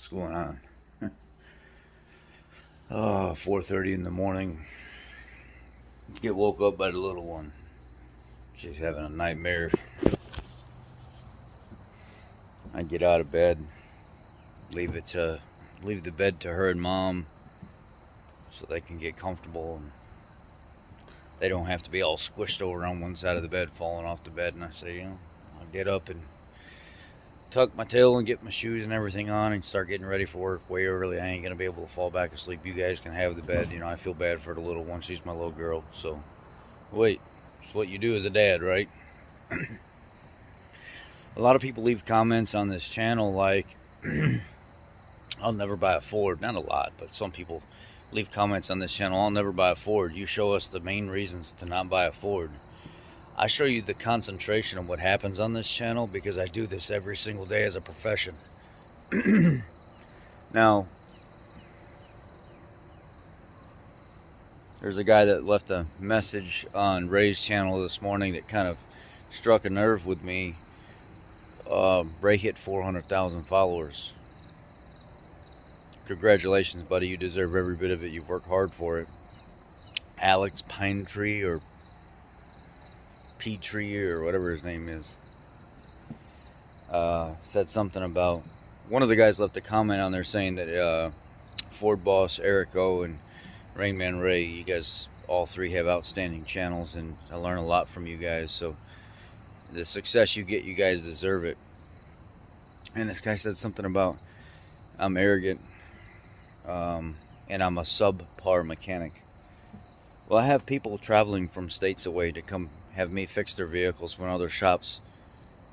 What's going on? Oh, 4:30 in the morning. Get woke up by the little one. She's having a nightmare. I get out of bed, leave the bed to her and mom, so they can get comfortable and they don't have to be all squished over on one side of the bed, falling off the bed. And I say, I'll get up and tuck my tail and get my shoes and everything on and start getting ready for work way early. I ain't gonna be able to fall back asleep. You guys can have the bed. I feel bad for the little one. She's my little girl. So wait, it's what you do as a dad, right? A lot of people leave comments on this channel like I'll never buy a Ford. Not a lot, but some people leave comments on this channel. I'll never buy a Ford. You show us the main reasons to not buy a Ford. I show you the concentration of what happens on this channel because I do this every single day as a profession. Now, there's a guy that left a message on Ray's channel this morning that kind of struck a nerve with me. Ray hit 400,000 followers. Congratulations, buddy. You deserve every bit of it. You've worked hard for it. Alex Petree or Petree or whatever his name is said something about, one of the guys left a comment on there saying that Ford boss Eric O and Rain Man Ray, you guys all three have outstanding channels and I learn a lot from you guys, so the success you get, you guys deserve it. And this guy said something about I'm arrogant and I'm a subpar mechanic. Well, I have people traveling from states away to come have me fix their vehicles when other shops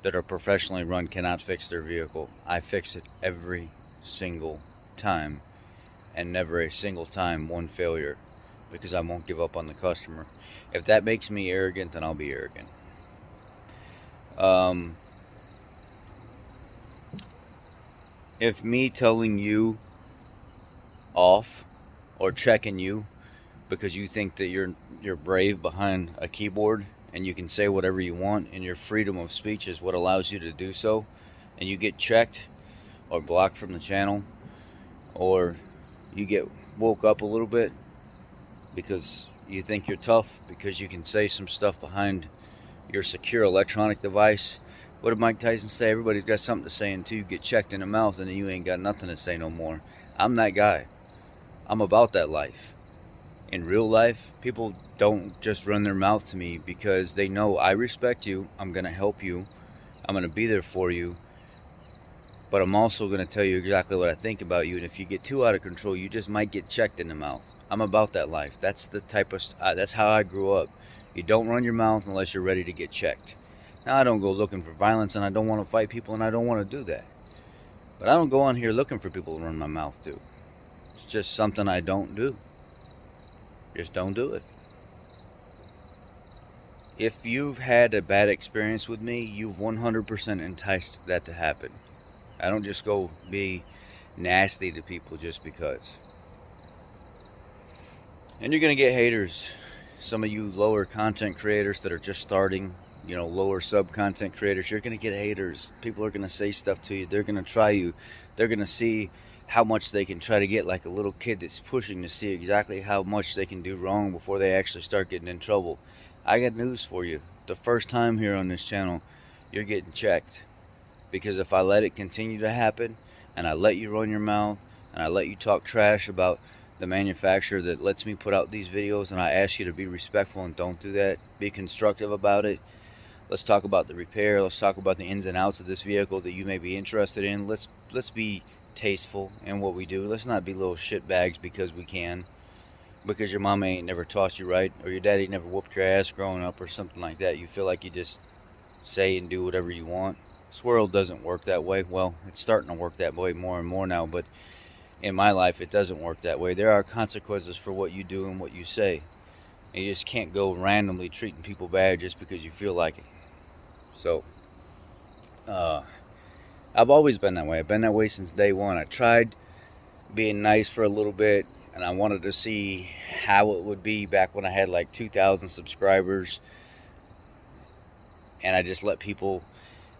that are professionally run cannot fix their vehicle. I fix it every single time, and never a single time one failure, because I won't give up on the customer. If that makes me arrogant, then I'll be arrogant. If me telling you off or checking you because you think that you're brave behind a keyboard and you can say whatever you want and your freedom of speech is what allows you to do so, and you get checked or blocked from the channel, or you get woke up a little bit because you think you're tough because you can say some stuff behind your secure electronic device. What did Mike Tyson say? Everybody's got something to say until you get checked in the mouth and then you ain't got nothing to say no more. I'm that guy. I'm about that life. In real life, people don't just run their mouth to me because they know I respect you, I'm going to help you, I'm going to be there for you, but I'm also going to tell you exactly what I think about you, and if you get too out of control, you just might get checked in the mouth. I'm about that life. That's the type of, that's how I grew up. You don't run your mouth unless you're ready to get checked. Now, I don't go looking for violence, and I don't want to fight people, and I don't want to do that. But I don't go on here looking for people to run my mouth to. It's just something I don't do. Just don't do it. If you've had a bad experience with me, you've 100% enticed that to happen. I don't just go be nasty to people just because. And you're going to get haters. Some of you lower content creators that are just starting, lower sub content creators, you're going to get haters. People are going to say stuff to you. They're going to try you. They're going to see how much they can try to get, like a little kid that's pushing to see exactly how much they can do wrong before they actually start getting in trouble. I got news for you. The first time here on this channel, you're getting checked. Because if I let it continue to happen, and I let you run your mouth, and I let you talk trash about the manufacturer that lets me put out these videos, and I ask you to be respectful and don't do that, be constructive about it. Let's talk about the repair. Let's talk about the ins and outs of this vehicle that you may be interested in. Let's be tasteful in what we do. Let's not be little shit bags because we can, because your mama ain't never taught you right, or your daddy never whooped your ass growing up or something like that. You feel like you just say and do whatever you want. This world doesn't work that way. Well, it's starting to work that way more and more now, but in my life it doesn't work that way. There are consequences for what you do and what you say, and you just can't go randomly treating people bad just because you feel like it. So I've always been that way. I've been that way since day one. I tried being nice for a little bit, and I wanted to see how it would be back when I had like 2,000 subscribers, and I just let people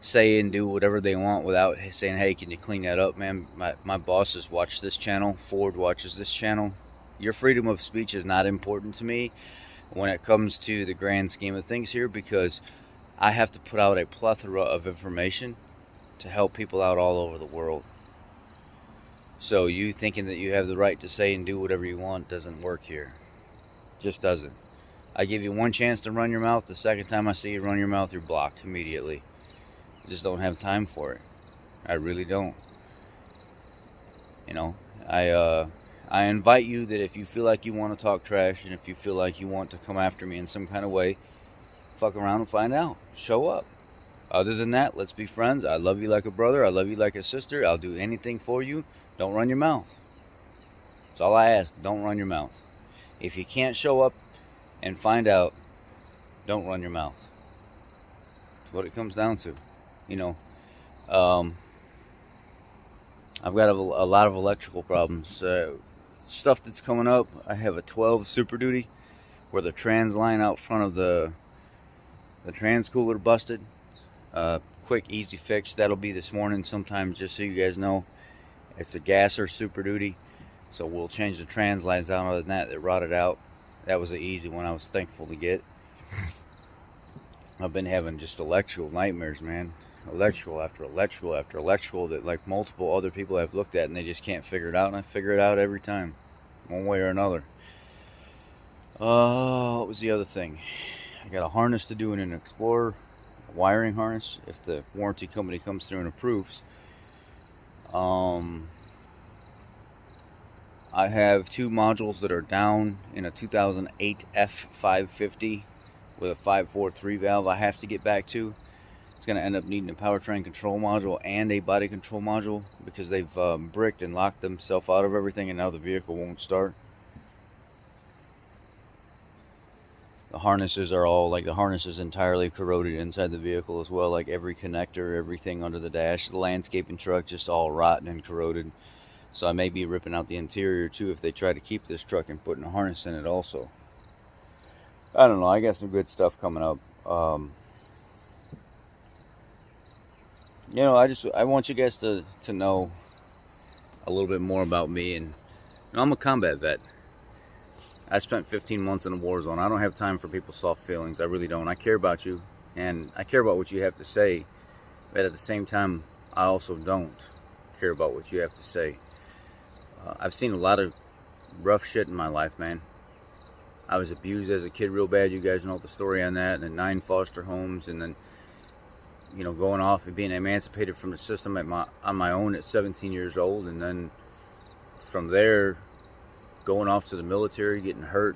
say and do whatever they want without saying, hey, can you clean that up, man? My bosses watch this channel. Ford watches this channel. Your freedom of speech is not important to me when it comes to the grand scheme of things here, because I have to put out a plethora of information to help people out all over the world. So you thinking that you have the right to say and do whatever you want doesn't work here. Just doesn't. I give you one chance to run your mouth. The second time I see you run your mouth, you're blocked immediately. I just don't have time for it. I really don't. You know, I invite you that if you feel like you want to talk trash and if you feel like you want to come after me in some kind of way, fuck around and find out. Show up. Other than that, let's be friends. I love you like a brother. I love you like a sister. I'll do anything for you. Don't run your mouth. That's all I ask. Don't run your mouth. If you can't show up and find out, don't run your mouth. That's what it comes down to. You know, I've got a lot of electrical problems. Stuff that's coming up. I have a 12 Super Duty where the trans line out front of the trans cooler busted. Quick, easy fix. That'll be this morning sometime, just so you guys know. It's a gasser Super Duty, so we'll change the trans lines out. Other than that, it rotted out. That was an easy one. I was thankful to get. I've been having just electrical nightmares, man. Electrical after electrical after electrical that like multiple other people have looked at and they just can't figure it out, and I figure it out every time, one way or another. What was the other thing? I got a harness to do in an Explorer, a wiring harness, if the warranty company comes through and approves. I have two modules that are down in a 2008 F550 with a 543 valve I have to get back to. It's going to end up needing a powertrain control module and a body control module because they've bricked and locked themselves out of everything, and now the vehicle won't start. The harnesses are all, like, the harness is entirely corroded inside the vehicle as well, like every connector, everything under the dash, the landscaping truck, just all rotten and corroded. So I may be ripping out the interior too if they try to keep this truck and putting a harness in it also. I don't know, I got some good stuff coming up. You know, I want you guys to know a little bit more about me. And you know, I'm a combat vet. I spent 15 months in a war zone. I don't have time for people's soft feelings. I really don't. I care about you, and I care about what you have to say, but at the same time, I also don't care about what you have to say. I've seen a lot of rough shit in my life, man. I was abused as a kid real bad. You guys know the story on that. And then 9 foster homes, and then, you know, going off and being emancipated from the system on my own at 17 years old. And then from there, going off to the military, getting hurt,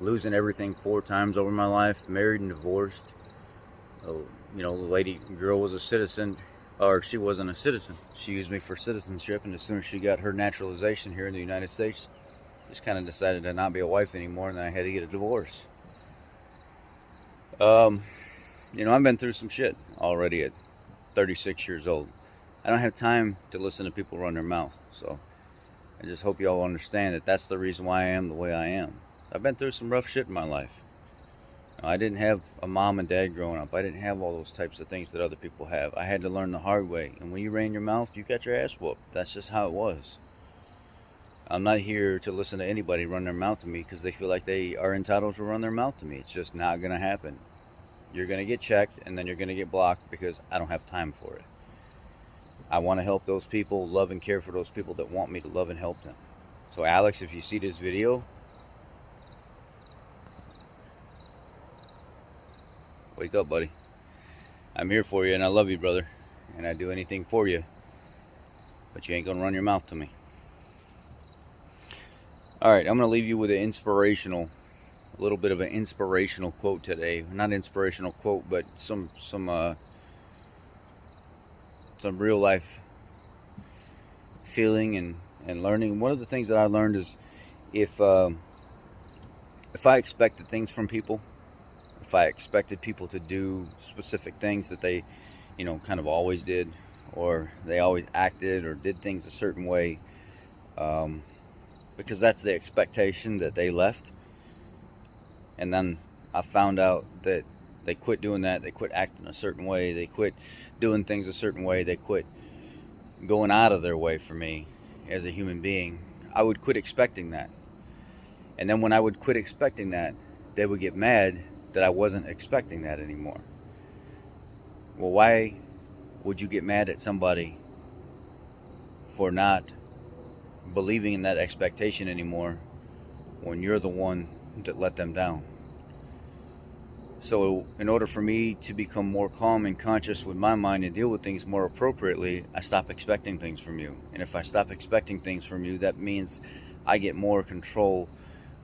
losing everything 4 times over my life, married and divorced. You know, the girl was a citizen, or she wasn't a citizen. She used me for citizenship, and as soon as she got her naturalization here in the United States, just kind of decided to not be a wife anymore, and then I had to get a divorce. You know, I've been through some shit already at 36 years old. I don't have time to listen to people run their mouth, so I just hope you all understand that that's the reason why I am the way I am. I've been through some rough shit in my life. I didn't have a mom and dad growing up. I didn't have all those types of things that other people have. I had to learn the hard way. And when you ran your mouth, you got your ass whooped. That's just how it was. I'm not here to listen to anybody run their mouth to me because they feel like they are entitled to run their mouth to me. It's just not going to happen. You're going to get checked, and then you're going to get blocked because I don't have time for it. I want to help those people, love and care for those people that want me to love and help them. So Alex, if you see this video, wake up, buddy. I'm here for you, and I love you, brother. And I'd do anything for you. But you ain't going to run your mouth to me. Alright, I'm going to leave you with a little bit of an inspirational quote today. Not inspirational quote, but some real life feeling and learning. One of the things that I learned is if I expected things from people, if I expected people to do specific things that they, you know, kind of always did, or they always acted or did things a certain way, because that's the expectation that they left. And then I found out that They quit doing that. They quit acting a certain way. They quit doing things a certain way. They quit going out of their way for me as a human being. I would quit expecting that. And then when I would quit expecting that, they would get mad that I wasn't expecting that anymore. Well, why would you get mad at somebody for not believing in that expectation anymore when you're the one that let them down? So in order for me to become more calm and conscious with my mind and deal with things more appropriately, I stop expecting things from you. And if I stop expecting things from you, that means I get more control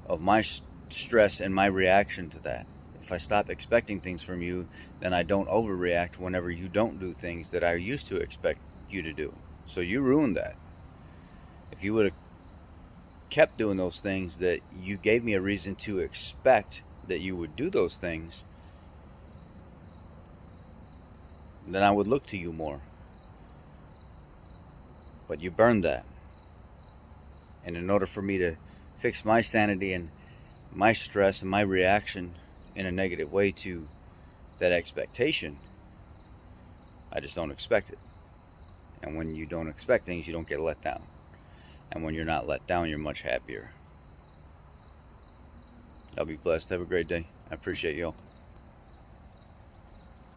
of my stress and my reaction to that. If I stop expecting things from you, then I don't overreact whenever you don't do things that I used to expect you to do. So you ruined that. If you would have kept doing those things that you gave me a reason to expect that you would do those things, then I would look to you more. But you burned that. And in order for me to fix my sanity and my stress and my reaction in a negative way to that expectation, I just don't expect it. And when you don't expect things, you don't get let down. And when you're not let down, you're much happier. Y'all be blessed. Have a great day. I appreciate y'all.